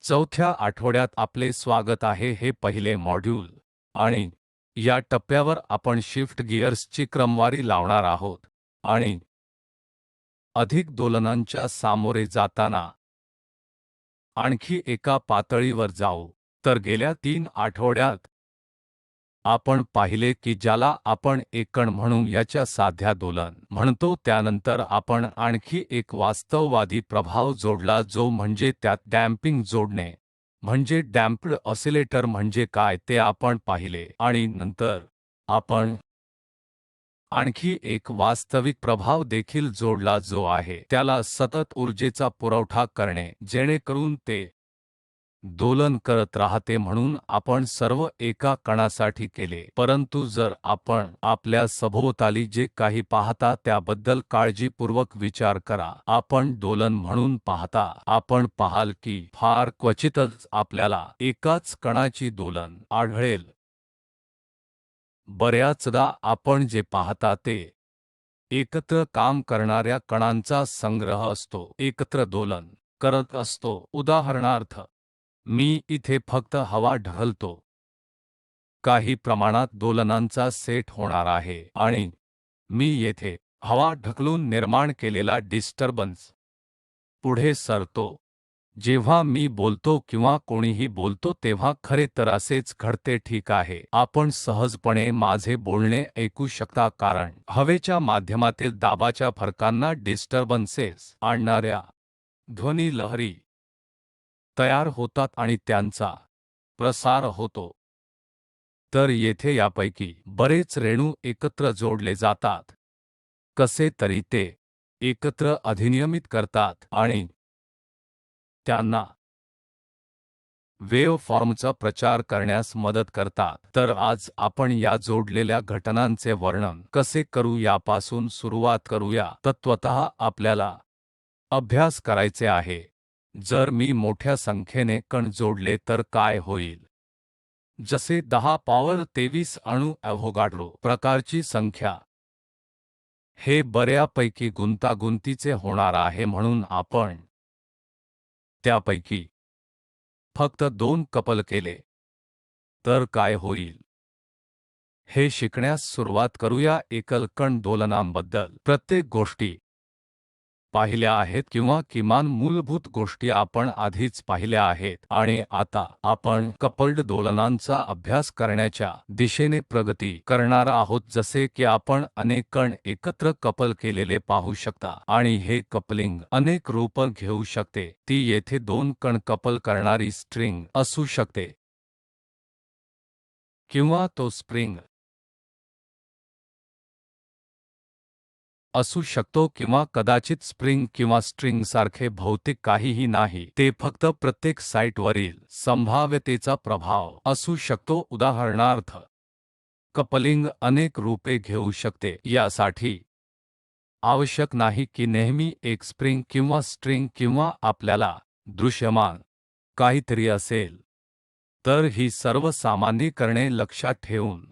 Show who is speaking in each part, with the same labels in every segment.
Speaker 1: चौथ्या आठवड्यात आपले स्वागत आहे. हे पहिले मॉड्यूल आणि या टप्प्यावर आपण शिफ्ट गिअर्सची क्रमवारी लावणार आहोत आणि अधिक दोलनांच्या सामोरे जाताना आणखी एका पातळीवर जाऊ. तर गेल्या 3 आठवड्यात आपण पाहिले की ज्याला आपण एकण म्हणू याच्या साध्या दोलन म्हणतो, त्यानंतर आपण आणखी एक वास्तववादी प्रभाव जोडला जो म्हणजे त्यात डॅम्पिंग जोडणे. म्हणजे डॅम्प्ड ऑसिलेटर म्हणजे काय ते आपण पाहिले आणि नंतर आपण आणखी एक वास्तविक प्रभाव देखील जोडला जो आहे त्याला सतत ऊर्जेचा पुरवठा करणे जेणेकरून ते दोलन करत राहते. म्हणून आपण सर्व एका कणासाठी केले, परंतु जर आपण आपल्या सभोवताली जे काही पाहता त्याबद्दल काळजीपूर्वक विचार करा. आपण दोलन म्हणून पाहता, आपण पाहाल की फार क्वचितच आपल्याला एकाच कणाची दोलन आढळेल. बऱ्याचदा आपण जे पाहता ते एकत्र काम करणाऱ्या कणांचा संग्रह असतो, एकत्र दोलन करत असतो. उदाहरणार्थ, मी इथे फक्त हवा ढकलतो, काही प्रमाणात दोलनांचा सेट होणार आहे आणि मी येथे हवा ढकलून निर्माण केलेला डिस्टर्बन्स पुढे सरतो. जेव्हा मी बोलतो किंवा कोणीही बोलतो तेव्हा खरे तर असेच घडते, ठीक आहे. आपण सहजपणे माझे बोलणे ऐकू शकता कारण हवेच्या माध्यमातील दाबाच्या फरकांना डिस्टर्बन्सेस आणणाऱ्या ध्वनी लहरी तयार होतात आणि त्यांचा प्रसार होतो. तर येथे यापैकी बरेच रेणू एकत्र जोडले जातात. कसे तरी ते एकत्र अधिनियमित करतात आणि त्यांना वेव्ह फॉर्मचा प्रचार करण्यास मदत करतात. तर आज आपण या जोडलेल्या घटनांचे वर्णन कसे करू यापासून सुरुवात करूया. तत्वतः आपल्याला अभ्यास करायचे आहे. जर मी मोठ्या संख्येने कण जोडले तर काय होईल? जसे 10 पॉवर 23 अणू ॲव्होगाड्रो प्रकारची संख्या. हे बऱ्यापैकी गुंतागुंतीचे होणार आहे, म्हणून आपण त्यापैकी फक्त 2 कपल केले तर काय होईल हे शिकण्यास सुरुवात करूया. एकल कण दोलनांबद्दल प्रत्येक गोष्टी पाहिल्या आहेत किंवा किमान मूलभूत गोष्टी आपण आधीच पाहिल्या आहेत आणि आता आपण कपल्ड दोलनांचा अभ्यास करण्याच्या दिशेने प्रगती करणार आहोत. जसे की आपण अनेक कण एकत्र कपल केलेले पाहू शकता आणि हे कपलिंग अनेक रूप घेऊ शकते. ती येथे 2 कण कपल करणारी स्ट्रिंग असू शकते किंवा तो स्प्रिंग असू शकतो किंवा कदाचित स्प्रिंग किंवा स्ट्रिंगसारखे भौतिक काहीही नाही. ते फक्त प्रत्येक साइटवरील संभाव्यतेचा प्रभाव असू शकतो. उदाहरणार्थ, कपलिंग अनेक रूपे घेऊ शकते. यासाठी आवश्यक नाही की नेहमी एक स्प्रिंग किंवा स्ट्रिंग किंवा आपल्याला दृश्यमान काहीतरी असेल. तर ही सर्व सामान्यीकरणे लक्षात ठेवून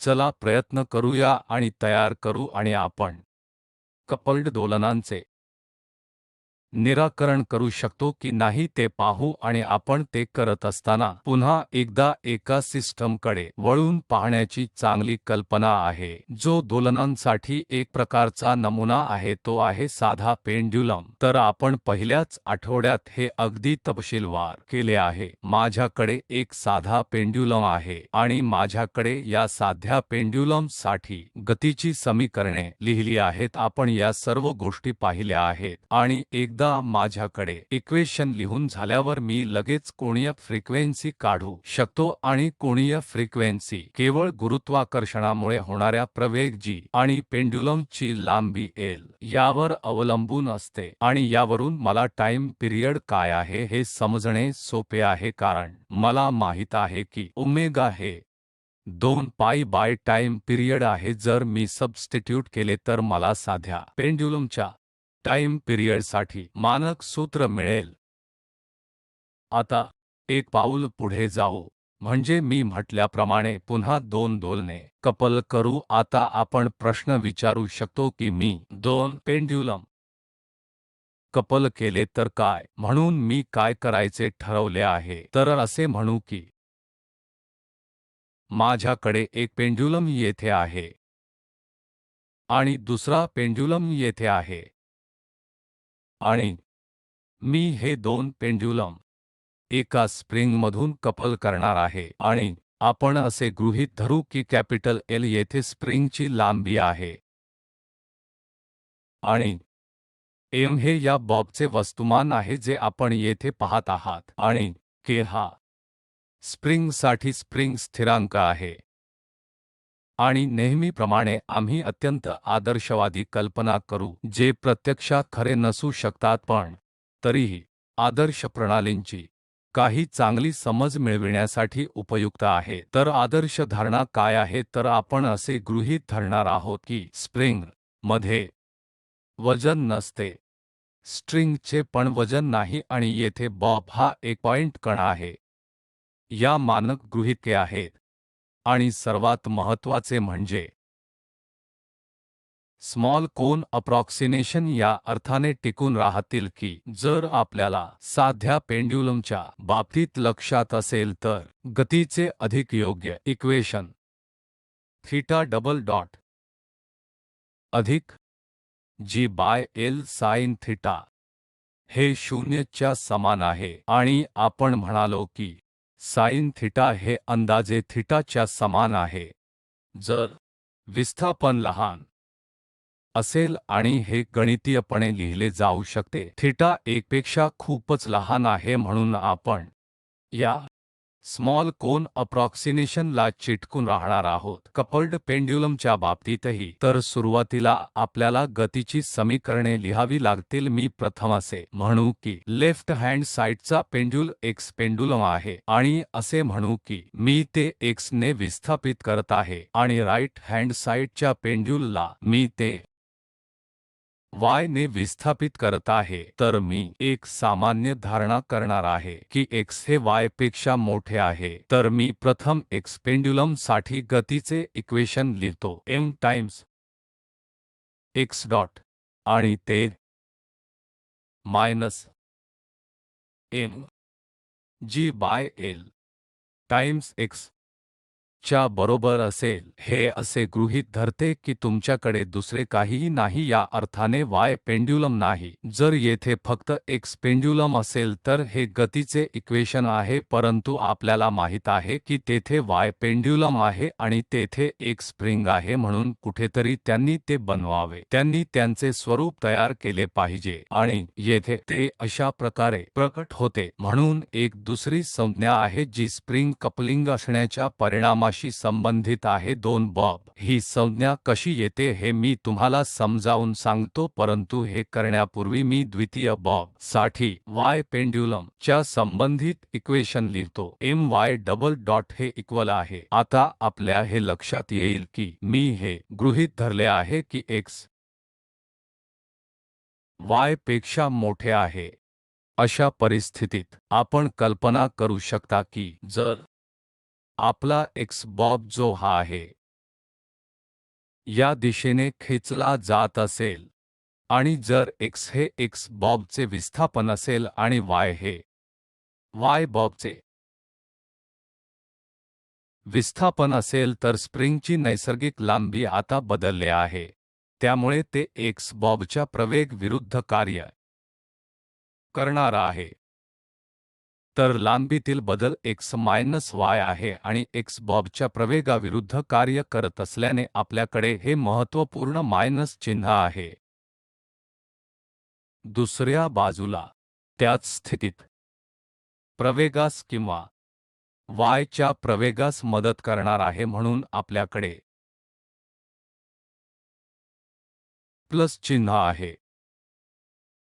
Speaker 1: चला प्रयत्न करूया आणि तयार करू आणि आपण कपल्ड दोलनांचे निराकरण करू शकतो की नाही ते पाहू. आणि आपण ते करत असताना पुन्हा एकदा एका सिस्टमकडे वळून पाहण्याची चांगली कल्पना आहे जो दोलनांसाठी एक प्रकारचा नमुना आहे, तो आहे साधा पेंड्युलम. तर आपण पहिल्याच आठवड्यात हे अगदी तपशीलवार केले आहे. माझ्याकडे एक साधा पेंड्युलम आहे आणि माझ्याकडे या साध्या पेंड्युलमसाठी गतीची समीकरणे लिहिली आहेत. आपण या सर्व गोष्टी पाहिल्या आहेत आणि एकदा माझ्याकडे इक्वेशन लिहून झाल्यावर मी लगेच कोणीय फ्रिक्वेन्सी काढू शकतो आणि कोणीय फ्रिक्वेन्सी केवळ गुरुत्वाकर्षणामुळे होणाऱ्या प्रवेग g आणि पेंड्युलमची लांबी l यावर अवलंबून असते आणि यावरून मला टाइम पिरियड काय आहे हे समजणे सोपे आहे कारण मला माहित आहे की ओमेगा हे 2 पाई बाय टाइम पिरियड आहे. जर मी सबस्टिट्यूट केले तर मला साध्या पेंड्युलमच्या टाइम पिरियडसाठी मानक सूत्र मिळेल. आता एक पाऊल पुढे जाऊ, म्हणजे मी म्हटल्याप्रमाणे पुन्हा 2 दोलने कपल करू. आता आपण प्रश्न विचारू शकतो की मी 2 पेंड्युलम कपल केले तर काय? म्हणून मी काय करायचे ठरवले आहे तर असे म्हणू की माझ्याकडे एक पेंड्युलम येथे आहे आणि दुसरा पेंड्युलम येथे आहे आणि मी हे दोन पेंड्युलम एका स्प्रिंगमधून कपल करणार आहे आणि आपण असे गृहीत धरू की कॅपिटल एल येथे स्प्रिंगची लांबी आहे आणि एम हे या बॉबचे वस्तुमान आहे जे आपण येथे पाहत आहात आणि के हा स्प्रिंगसाठी स्प्रिंग स्थिरांक आहे आणि नेहमीप्रमाणे आम्ही अत्यंत आदर्शवादी कल्पना करू जे प्रत्यक्षात खरे नसू शकतात पण तरीही आदर्श प्रणालींची काही चांगली समज मिळविण्यासाठी उपयुक्त आहे तर आदर्श धारणा काय आहे तर आपण असे गृहीत धरणार आहोत की स्प्रिंग मध्ये वजन नसते स्ट्रिंगचे पण वजन नाही आणि येथे बॉब हा एक पॉइंट कण आहे या मानक गृहीतके आहेत आणि सर्वात महत्त्वाचे म्हणजे स्मॉल कोन अप्रॉक्सिमेशन या अर्थाने टिकून राहतील की जर आपल्याला साध्या पेंड्युलमच्या बाबतीत लक्षात असेल तर गतीचे अधिक योग्य इक्वेशन थीटा डबल डॉट अधिक जी बाय एल साइन थीटा हे 0 च्या समान आहे आणि आपण म्हणालो की साइन थीटा हे अंदाजे थीटाच्या समान आहे जर विस्थापन लहान असेल आणि हे गणितीयपणे लिहिले जाऊ शकते थीटा 1 पेक्षा खूपच लहान आहे म्हणून आपण या स्मॉल कोन अप्रॉक्सिमेशन ला चिटकून राहणार आहोत कपल्ड पेंड्युलमच्या बाबतीतही तर सुरुवातीला आपल्याला गतीची समीकरणे लिहावी लागतील मी प्रथम असे म्हणू की लेफ्ट हँड साइडचा पेंड्युल एक्स पेंडुलम आहे आणि असे म्हणू की मी ते एक्स ने विस्थापित करत आहे आणि राइट हँड साइडच्या पेंड्युलला मी ते y ने विस्थापित करत आहे तर मी एक सामान्य धारणा करणार आहे की x हे y पेक्षा मोठे आहे तर मी प्रथम x पेंड्युलम साठी गतीचे इक्वेशन लिहितो m टाइम्स x डॉट आणि ते minus m g by l times x च्या बरोबर असेल हे असे गृहीत धरते की तुमच्याकडे दुसरे काहीही नाही या अर्थाने y पेंड्युलम नाही जर येथे फक्त x पेंड्युलम असेल तर हे गतीचे इक्वेशन आहे परंतु आपल्याला माहित आहे की तेथे y पेंड्युलम आहे आणि तेथे एक स्प्रिंग आहे म्हणून कुठेतरी त्यांनी ते बनवावे त्यांनी त्यांचे स्वरूप तयार केले पाहिजे आणि येथे ते अशा प्रकारे प्रकट होते म्हणून एक दुसरी संज्ञा आहे जी स्प्रिंग कपलिंग असण्याच्या परिणामाशी संबंधित आहे दोन बॉब ही संज्ञा कशी येते हे मी तुम्हाला समजावून सांगतो परंतु हे करण्यापूर्वी मी द्वितीय बॉब साठी y पेंड्युलम च्या संबंधित इक्वेशन लिहितो my डबल डॉट हे इक्वल आहे आता आपल्या हे लक्षात येईल की मी हे गृहीत धरले आहे की x y पेक्षा मोठे आहे अशा परिस्थितीत आपण कल्पना करू शकता की जर आपला x बॉब जो हा आहे या दिशेने खेचला जात असेल आणि जर x हे x बॉबचे विस्थापन असेल आणि y हे y बॉबचे विस्थापन असेल तर स्प्रिंगची नैसर्गिक लांबी आता बदलले आहे त्यामुळे ते x बॉबच्या प्रवेग विरुद्ध कार्य करणार आहे तर लांबीतील बदल x मायनस y आहे आणि x बॉबच्या प्रवेगाविरुद्ध कार्य करत असल्याने आपल्याकडे हे महत्त्वपूर्ण मायनस चिन्ह आहे दुसऱ्या बाजूला त्याच स्थितीत प्रवेगास किंवा y च्या प्रवेगास मदत करणार आहे म्हणून आपल्याकडे प्लस चिन्ह आहे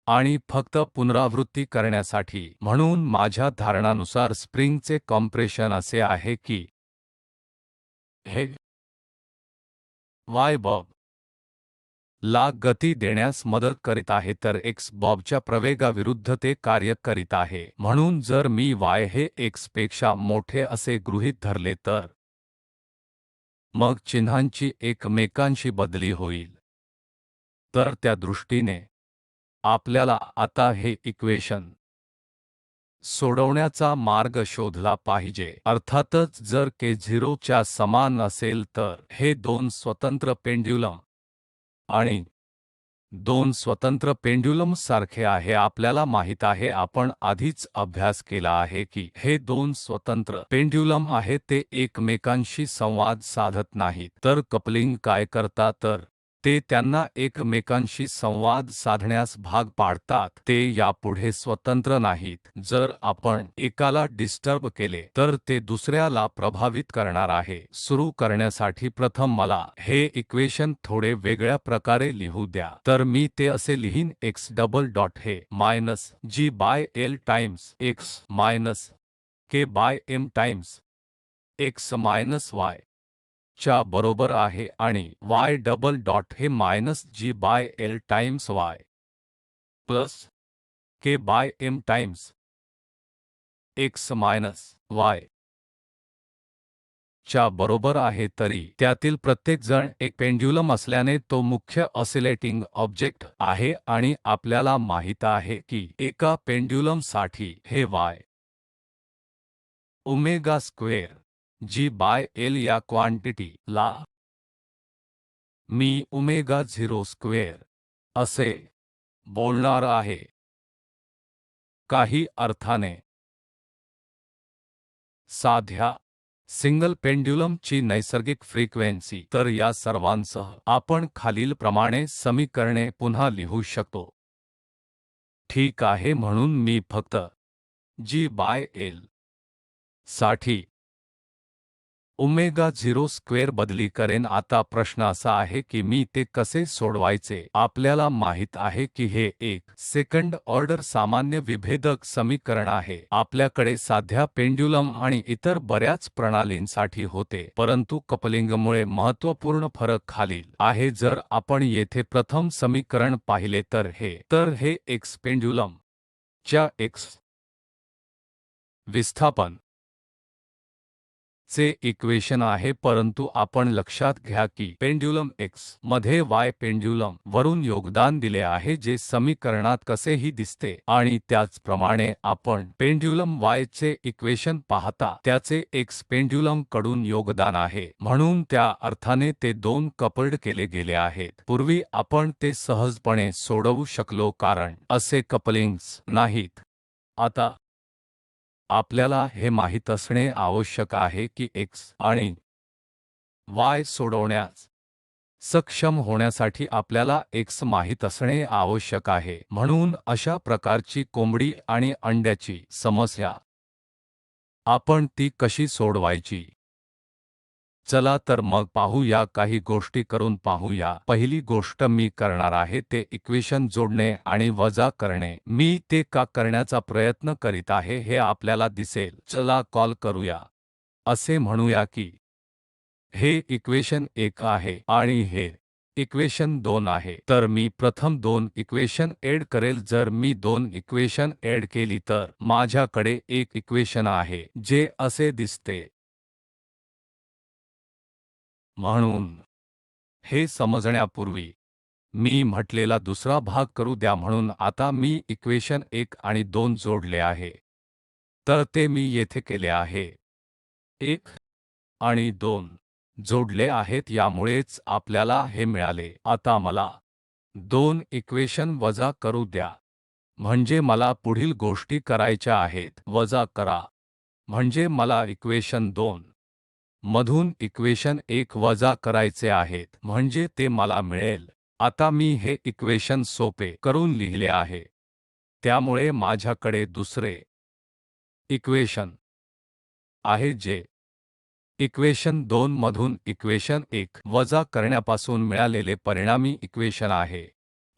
Speaker 1: आणि फक्त पुनरावृत्ती करण्यासाठी म्हणून माझ्या धारणानुसार स्प्रिंगचे कॉम्प्रेशन असे आहे की हे y बॉब ला गती देण्यास मदत करीत आहे तर x बॉबच्या प्रवेगाविरुद्ध ते कार्य करीत आहे म्हणून जर मी y हे x पेक्षा मोठे असे गृहीत धरले तर मग चिन्हांची एकमेकांशी बदली होईल तर त्या दृष्टीने आपल्याला आता हे इक्वेशन सोडवण्याचा मार्ग शोधला पाहिजे। अर्थातच जर k 0 च्या समान असेल तर हे दोन स्वतंत्र पेंड्युलम आणि दोन स्वतंत्र पेंड्युलम सारखे आहे। आपल्याला माहित आहे, आपण आधीच अभ्यास केला आहे की हे दोन स्वतंत्र पेंड्युलम आहेत, ते एकमेकांशी संवाद साधत नाहीत। तर कपलिंग काय करतात तर ते त्यांना एकमेकांशी संवाद साधण्यास भाग पाडतात, ते यापुढे स्वतंत्र नाहीत। जर आपण एकाला डिस्टर्ब केले तर ते दुसऱ्याला प्रभावित करणार आहे। सुरू करण्यासाठी प्रथम मला हे इक्वेशन थोडे वेगळ्या प्रकारे लिहू द्या। तर मी ते असे लिहीन, x डबल डॉट हे minus g by l times x minus k by m times x minus y च्या बरोबर आहे आणि y डबल डॉट हे minus g by l times y plus k by m times x minus y च्या बरोबर आहे। तरी त्यातील प्रत्येकजण एक पेंड्युलम असल्याने तो मुख्य ऑसिलेटिंग ऑब्जेक्ट आहे आणि आपल्याला माहित आहे की एका पेंड्युलमसाठी हे y omega square g by l या क्वांटिटी ला मी ओमेगा 0 स्क्वेअर असे बोलणार आहे। काही अर्थाने साध्या सिंगल पेंड्युलम ची नैसर्गिक फ्रिक्वेन्सी। तर या सर्वांसह आपण खालीलप्रमाणे समीकरणे पुन्हा लिहू शकतो। ठीक आहे, म्हणून मी फक्त g बाय l साठी ओमेगा 0 स्क्वेअर बदली करेन। आता प्रश्न असा आहे की मी ते कसे सोडवायचे। आपल्याला माहित आहे की हे एक सेकंड ऑर्डर सामान्य विभेदक समीकरण आहे। आपल्याकडे साध्या पेंड्युलम आणि इतर बऱ्याच प्रणालींसाठी होते, परंतु कपलिंगमुळे महत्त्वपूर्ण फरक खालील आहे। जर आपण येथे प्रथम समीकरण पाहिले तर हे x पेंड्युलम च्या x विस्थापन चे इक्वेशन आहे, परंतु आपण लक्षात घ्या की पेंड्युलम x मध्ये y पेंड्युलम वरून योगदान दिले आहे, जे समीकरणात कसेही दिसते आणि त्याचप्रमाणे आपण पेंड्युलम y चे इक्वेशन पाहता त्याचे x पेंड्युलम कडून योगदान आहे, म्हणून त्या अर्थाने ते दोन कपल्ड केले गेले आहेत। पूर्वी आपण ते सहजपणे सोडवू शकलो कारण असे कपलिंग्स नाहीत। आता आपल्याला हे माहित असणे आवश्यक आहे की x आणि y सोडवण्यास सक्षम होण्यासाठी आपल्याला x माहित असणे आवश्यक आहे। म्हणून अशा प्रकारची कोंबडी आणि अंड्याची समस्या आपण ती कशी सोडवायची? चला तर मग पाहूया, काही गोष्टी करून पाहूया। पहिली गोष्ट मी करणार आहे ते इक्वेशन जोडणे आणि वजा करणे। मी ते का करण्याचा प्रयत्न करीत आहे हे आपल्याला दिसेल। चला कॉल करूया, असे म्हणूया की हे इक्वेशन 1 आहे आणि हे इक्वेशन 2 आहे। तर मी प्रथम दोन इक्वेशन ऍड करेल। जर मी दोन इक्वेशन ऍड केली तर माझ्याकडे एक इक्वेशन आहे जे असे दिसते। म्हणून हे समजण्यापूर्वी मी म्हटलेला दुसरा भाग करू द्या। म्हणून आता मी इक्वेशन 1 आणि 2 जोडले आहे, तर ते मी येथे केले आहे। 1 आणि 2 जोडले आहेत, यामुळेच आपल्याला हे मिळाले। आता मला 2 इक्वेशन वजा करू द्या, म्हणजे मला पुढील गोष्टी करायच्या आहेत। वजा करा म्हणजे मला इक्वेशन 2 मधून इक्वेशन 1 वजा करायचे आहेत, म्हणजे ते मला मिळेल। आता मी हे इक्वेशन सोपे करून लिहिले आहे, त्यामुळे माझ्याकडे दुसरे इक्वेशन आहे जे इक्वेशन 2 मधून इक्वेशन 1 वजा करण्यापासून मिळालेले परिणामी इक्वेशन आहे।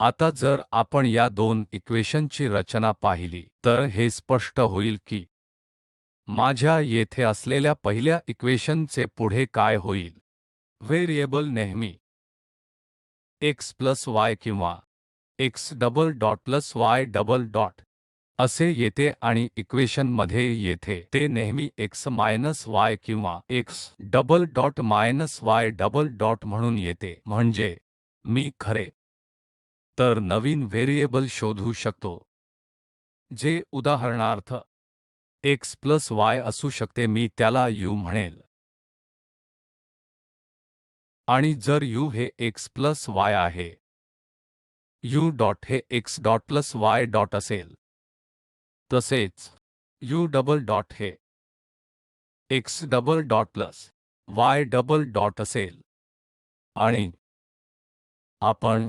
Speaker 1: आता जर आपण या दोन इक्वेशनची रचना पाहिली तर हे स्पष्ट होईल की माझ्या येथे असलेल्या पहिल्या इक्वेशनचे पुढे काय होईल। व्हेरिएबल नेहमी x प्लस y किंवा x double dot plus y double dot असे येते आणि इक्वेशनमध्ये येथे ते नेहमी x मायनस y किंवा x double dot minus y double dot म्हणून येते। म्हणजे मी खरे तर नवीन व्हेरिएबल शोधू शकतो, जे उदाहरणार्थ x प्लस y असू शकते. मी त्याला u म्हणेल, आणि जर u हे x प्लस y आहे, u डॉट हे x dot plus y dot असेल, तसेच u डबल डॉट हे x double dot plus y double dot असेल, आणि आपण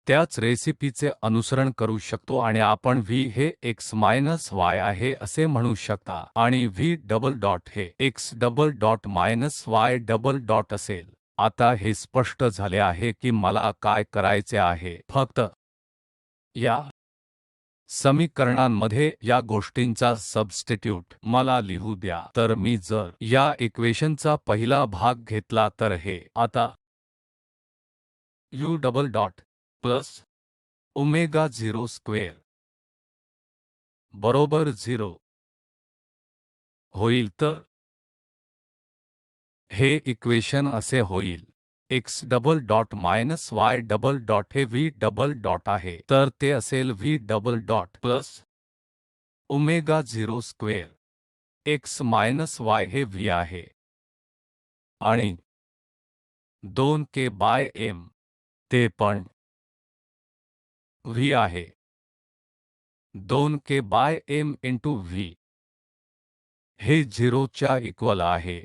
Speaker 1: त्याच रेसिपीचे अनुसरण करू शकतो आणि आपण v हे x मायनस y आहे असे म्हणू शकता आणि v डबल डॉट हे x double dot minus y double dot असेल. आता हे स्पष्ट झाले आहे की मला काय करायचे आहे. फक्त या समीकरणांमध्ये या गोष्टींचा सबस्टिट्यूट मला लिहू द्या. तर मी जर या इक्वेशनचा पहिला भाग घेतला तर हे आता u double dot plus omega 0 square बरोबर 0 होईल. तर हे इक्वेशन असे होईल, x double dot minus y double dot हे v डबल डॉट आहे, तर ते असेल v double dot plus omega 0 square x minus y हे v आहे, आणि 2k बाय m ते पण v आहे. 2k by m into v हे 0 च्या इक्वल आहे.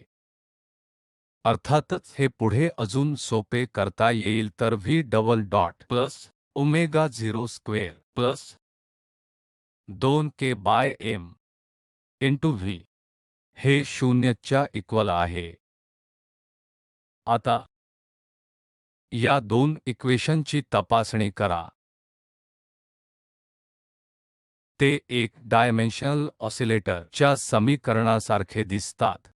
Speaker 1: अर्थातच हे पुढे अजून सोपे करता येईल. तर v double dot plus omega 0 square plus 2k by m into v हे 0 च्या इक्वल आहे. आता या दोन इक्वेशनची तपासणी करा. ते एक डायमेन्शनल ऑसिलेटर च्या समीकरणासारखे दिसतात,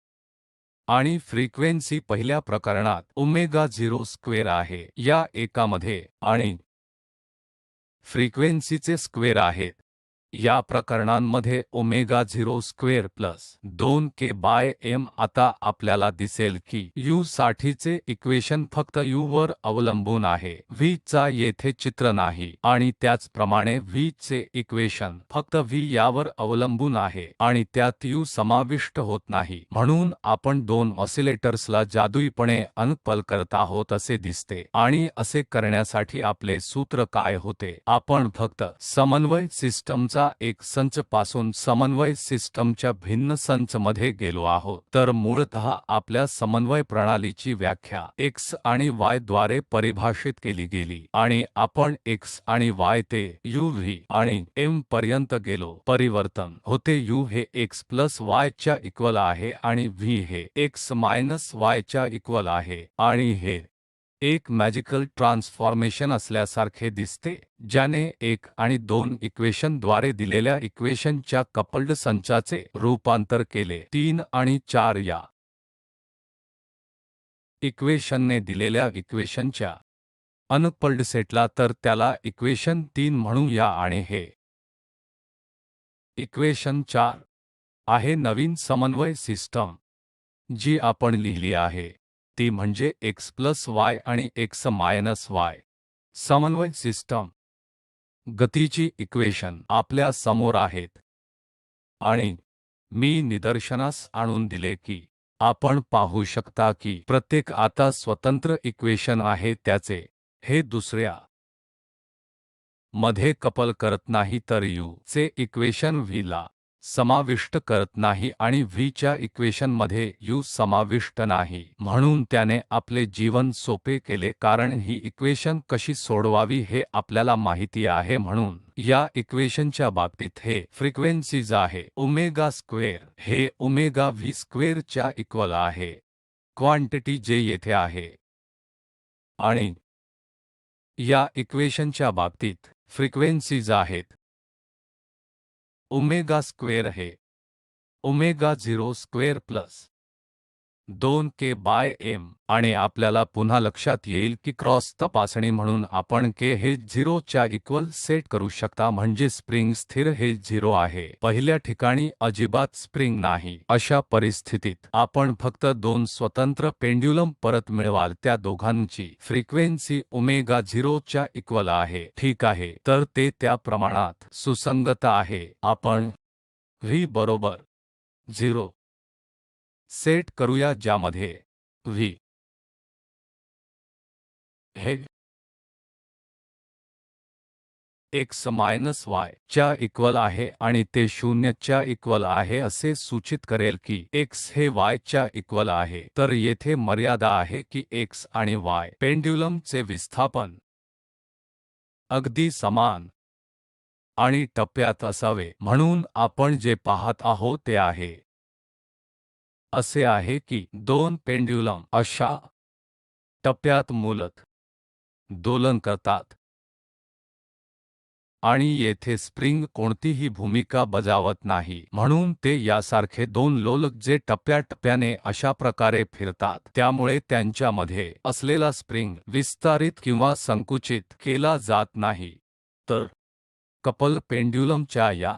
Speaker 1: आणि फ्रिक्वेन्सी पहिल्या प्रकरणात ओमेगा 0 स्क्वेअर आहे या एकामध्ये, आणि फ्रिक्वेन्सीचे स्क्वेअर आहेत या प्रकरणांमध्ये omega 0 square plus 2k by m. आता आपल्याला दिसेल की u साठीचे इक्वेशन फक्त u वर अवलंबून आहे, v चा येथे चित्र नाही, आणि त्याचप्रमाणे v चे इक्वेशन फक्त v यावर अवलंबून आहे आणि त्यात u समाविष्ट होत नाही. म्हणून आपण दोन ऑसिलेटर्सला जादुईपणे अनकपल करत आहोत असे दिसते. आणि असे करण्यासाठी आपले सूत्र काय होते? आपण फक्त समन्वय सिस्टमचा एक संच पासून समन्वय सिस्टमच्या भिन्न संच मध्ये गेलो आहोत. तर मूळतः आपल्या समन्वय प्रणालीची व्याख्या x आणि y द्वारे परिभाषित केली गेली, आणि आपण x आणि y ते u v आणि m पर्यंत गेलो. परिवर्तन होते. u हे x प्लस y च्या इक्वल आहे आणि v हे x मायनस y च्या इक्वल आहे, आणि हे एक मॅजिकल ट्रान्सफॉर्मेशन असल्यासारखे दिसते, ज्याने 1 आणि 2 इक्वेशन द्वारे दिलेल्या इक्वेशनच्या कपल्ड संचाचे रूपांतर केले. 3 आणि 4 या इक्वेशनने दिलेल्या इक्वेशनच्या अनकपल्ड सेटला, तर त्याला इक्वेशन 3 म्हणूया, आणि हे इक्वेशन 4 आहे. नवीन समन्वय सिस्टम जी आपण लिहिली आहे ती म्हणजे x प्लस y आणि x मायनस y समन्वय सिस्टम. गतीची इक्वेशन आपल्या समोर आहेत, आणि मी निदर्शनास आणून दिले की आपण पाहू शकता की प्रत्येक आता स्वतंत्र इक्वेशन आहे, त्याचे हे दुसऱ्या मध्ये कपल करत नाही, तर u चे इक्वेशन v ला समाविष्ट करत नाही आणि v च्या इक्वेशनमध्ये u समाविष्ट नाही. म्हणून त्याने आपले जीवन सोपे केले, कारण ही इक्वेशन कशी सोडवावी हे आपल्याला माहिती आहे. म्हणून या इक्वेशनच्या बाबतीत हे फ्रिक्वेन्सीज आहे. ओमेगा स्क्वेअर हे ओमेगा v स्क्वेअर च्या इक्वल आहे, क्वांटिटी जे येथे आहे, आणि या इक्वेशनच्या बाबतीत फ्रिक्वेन्सीज आहेत. ओमेगा स्क्वेअर हे ओमेगा 0 स्क्वेअर प्लस 2K/m आणि आपल्याला पुन्हा लक्षात येईल की क्रॉस तपासणी म्हणून आपण K हे 0 च्या इक्वल सेट करू शकता, म्हणजे स्प्रिंग स्थिर हे 0 आहे, पहिल्या ठिकाणी अजिबात स्प्रिंग नाही. अशा परिस्थितीत आपण फक्त 2 स्वतंत्र पेंड्युलम परत मिळवाल, त्या दोघांची फ्रिक्वेन्सी ओमेगा 0 च्या इक्वल आहे. ठीक आहे, तर ते त्या प्रमाणात सुसंगत आहे. आपण V बरोबर 0 सेट करूया, ज्यामध्ये V हे x मायनस y च्या इक्वल आहे आणि ते 0 च्या इक्वल आहे असे सूचित करेल की x हे y च्या इक्वल आहे. तर येथे मर्यादा आहे की x आणि y पेंड्युलमचे विस्थापन अगदी समान आणि टप्प्यात असावे. म्हणून आपण जे पाहत आहोत ते आहे असे आहे की दोन पेंड्युलम अशा टप्प्यात मूलत दोलन करतात आणि येथे स्प्रिंग कोणतीही भूमिका बजावत नाही, म्हणून ते यासारखे दोन लोलक जे टप्प्याटप्प्याने अशा प्रकारे फिरतात, त्यामुळे त्यांच्यामध्ये असलेला स्प्रिंग विस्तारित किंवा संकुचित केला जात नाही. तर कपल पेंड्युलमच्या या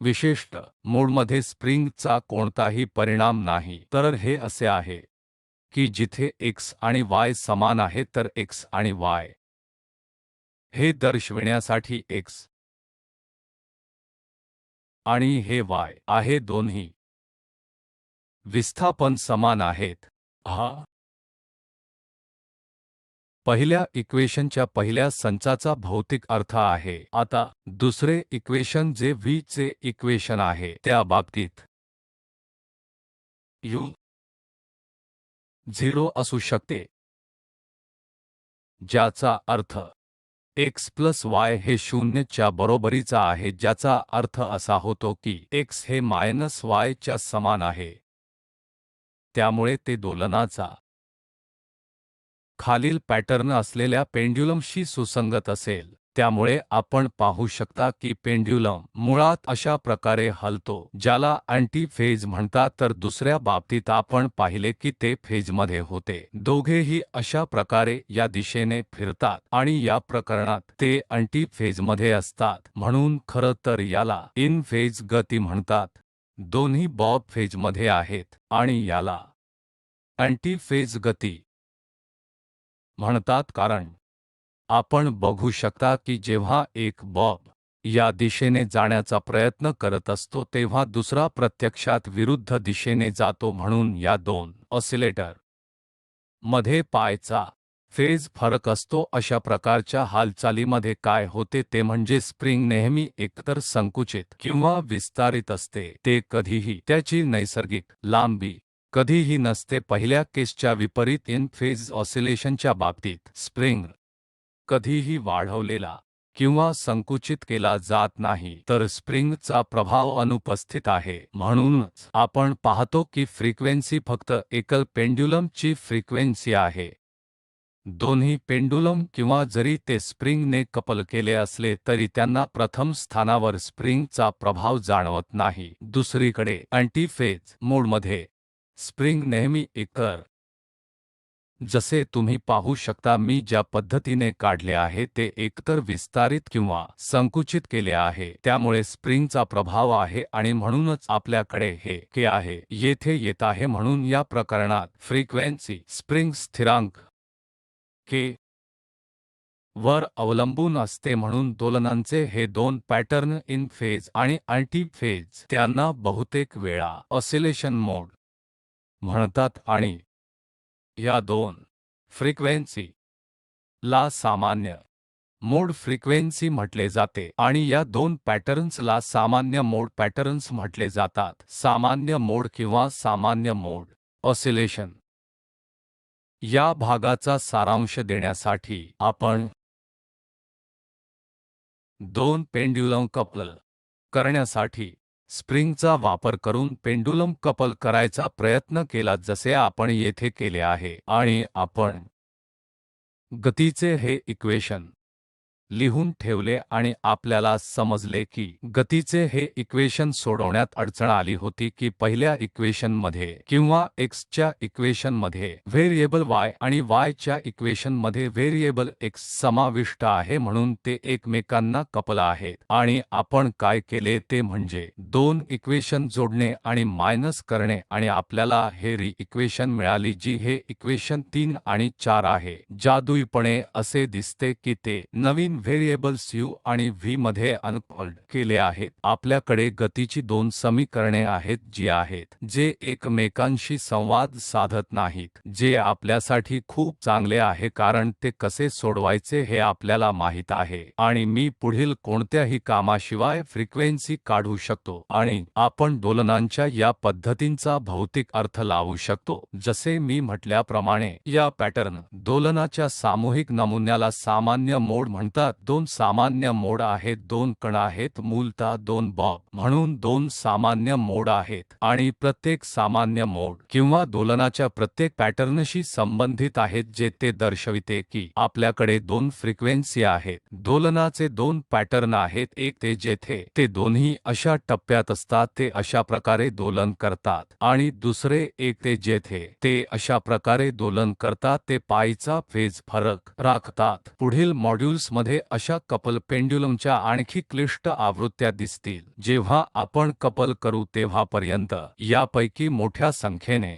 Speaker 1: विशिष्ट मोडमध्ये स्प्रिंगचा कोणताही परिणाम नाही. तर हे असे आहे की जिथे x आणि y समान आहेत, तर x आणि y हे दर्शविण्यासाठी x आणि हे y आहे, दोन्ही विस्थापन समान आहेत. हा पहिल्या इक्वेशनच्या पहिल्या संचाचा भौतिक अर्थ आहे. आता दुसरे इक्वेशन जे V चे इक्वेशन आहे, त्या बाबतीत u 0 असू शकते, ज्याचा अर्थ x प्लस y हे 0 च्या बरोबरीचा आहे, ज्याचा अर्थ असा होतो की x हे मायनस y च्या समान आहे. त्यामुळे ते दोलनाचा खालील पॅटर्न असलेल्या पेंड्युलमशी सुसंगत असेल. त्यामुळे आपण पाहू शकता की पेंड्युलम मुळात अशा प्रकारे हलतो, ज्याला अँटी फेज म्हणतात. तर दुसऱ्या बाबतीत आपण पाहिले की ते फेजमध्ये होते. दोघेही अशा प्रकारे या दिशेने फिरतात आणि या प्रकरणात ते अँटी फेजमध्ये असतात, म्हणून खरं तर याला इन फेज गती म्हणतात. दोन्ही बॉब फेजमध्ये आहेत आणि याला अँटी फेज गती म्हणतात, कारण आपण बघू शकता की जेव्हा एक बॉब या दिशेने जाण्याचा प्रयत्न करत असतो, तेव्हा दुसरा प्रत्यक्षात विरुद्ध दिशेने जातो. म्हणून या दोन ऑसिलेटर मध्ये पायचा फेज फरक असतो. अशा प्रकारच्या हालचालीमध्ये काय होते ते म्हणजे स्प्रिंग नेहमी एकतर संकुचित किंवा विस्तारित असते. ते कधीही त्याची नैसर्गिक लांबी कधीही नसते. पहिल्या केसच्या विपरीत इन फेज ऑसिलेशनच्या बाबतीत स्प्रिंग कधीही वाढवलेला किंवा संकुचित केला जात नाही, तर स्प्रिंगचा प्रभाव अनुपस्थित आहे. म्हणूनच आपण पाहतो की फ्रिक्वेन्सी फक्त एकल पेंड्युलमची फ्रिक्वेन्सी आहे. दोन्ही पेंडुलम किंवा जरी ते स्प्रिंगने कपल केले असले तरी त्यांना प्रथम स्थानावर स्प्रिंगचा प्रभाव जाणवत नाही. दुसरीकडे अँटी फेज मोडमध्ये स्प्रिंग नेहमी एकतर, जसे तुम्ही पाहू शकता मी ज्या पद्धतीने काढले आहे ते एकतर विस्तारित किंवा संकुचित केले आहे, त्यामुळे स्प्रिंगचा प्रभाव आहे आणि म्हणूनच आपल्याकडे हे K आहे येथे येत आहे. म्हणून या प्रकरणात फ्रिक्वेन्सी स्प्रिंग स्थिरांक K वर अवलंबून असते. म्हणून दोलनांचे हे दोन पॅटर्न इन फेज आणि अँटी फेज त्यांना बहुतेक वेळा ऑसिलेशन मोड म्हणतात आणि या दोन फ्रिक्वेन्सी ला सामान्य मोड फ्रिक्वेन्सी म्हटले जाते आणि या दोन पॅटर्न्सला सामान्य मोड पॅटर्न्स म्हटले जातात. सामान्य मोड किंवा सामान्य मोड ऑसिलेशन या भागाचा सारांश देण्यासाठी आपण दोन पेंड्युलम कपल करण्यासाठी स्प्रिंगचा वापर करून पेंडुलम कपल करायचा प्रयत्न केला, जसे आपण येथे केले आहे. आणि आपण गतीचे हे इक्वेशन लिहून ठेवले आणि आपल्याला समजले की गतीचे हे इक्वेशन सोडवण्यात अडचण आली होती की पहिल्या इक्वेशनमध्ये किंवा x च्या इक्वेशनमध्ये व्हेरिएबल y आणि y च्या इक्वेशनमध्ये व्हेरिएबल x समाविष्ट आहे म्हणून ते एकमेकांना कपल आहेत आणि आपण काय केले ते म्हणजे दोन इक्वेशन जोडणे आणि मायनस करणे आणि आपल्याला हे री इक्वेशन मिळाली जी हे इक्वेशन 3 आणि 4 आहे. जादुईपणे असे दिसते की ते नवीन व्हेरिएबल्स u आणि v मध्ये अनफोल्ड केले आहेत. आपल्याकडे गतीची दोन समीकरणे आहेत जी आहेत जे एकमेकांशी संवाद साधत नाहीत, जे आपल्यासाठी खूप चांगले आहे कारण ते कसे सोडवायचे हे आपल्याला माहित आहे आणि मी पुढील कोणत्याही कामाशिवाय फ्रिक्वेन्सी काढू शकतो आणि आपण दोलनांच्या या पद्धतींचा भौतिक अर्थ लावू शकतो. जसे मी म्हटल्याप्रमाणे या पॅटर्न दोलनाच्या सामूहिक नमुन्याला सामान्य मोड म्हणतात. दोन सामान्य मोड आहेत, दोन कण आहेत, मूलतः दोन बॉब म्हणून दोन सामान्य मोड आहेत आणि प्रत्येक सामान्य मोड किंवा दोलनाच्या प्रत्येक पॅटर्नशी संबंधित आहेत जे ते दर्शविते की आपल्याकडे दोन फ्रिक्वेन्सी आहेत. दोलनाचे दोन पॅटर्न आहेत, एक ते जेथे ते दोन्ही अशा टप्प्यात असतात ते अशा प्रकारे दोलन करतात आणि दुसरे एक ते जेथे ते अशा प्रकारे दोलन करतात ते पाईचा फेज फरक राखतात. पुढील मॉड्यूल्समध्ये अशा कपल पेंड्युलमच्या आणखी क्लिष्ट आवृत्त्या दिसतील. जेव्हा आपण कपल करू तेव्हापर्यंत यापैकी मोठ्या संख्येने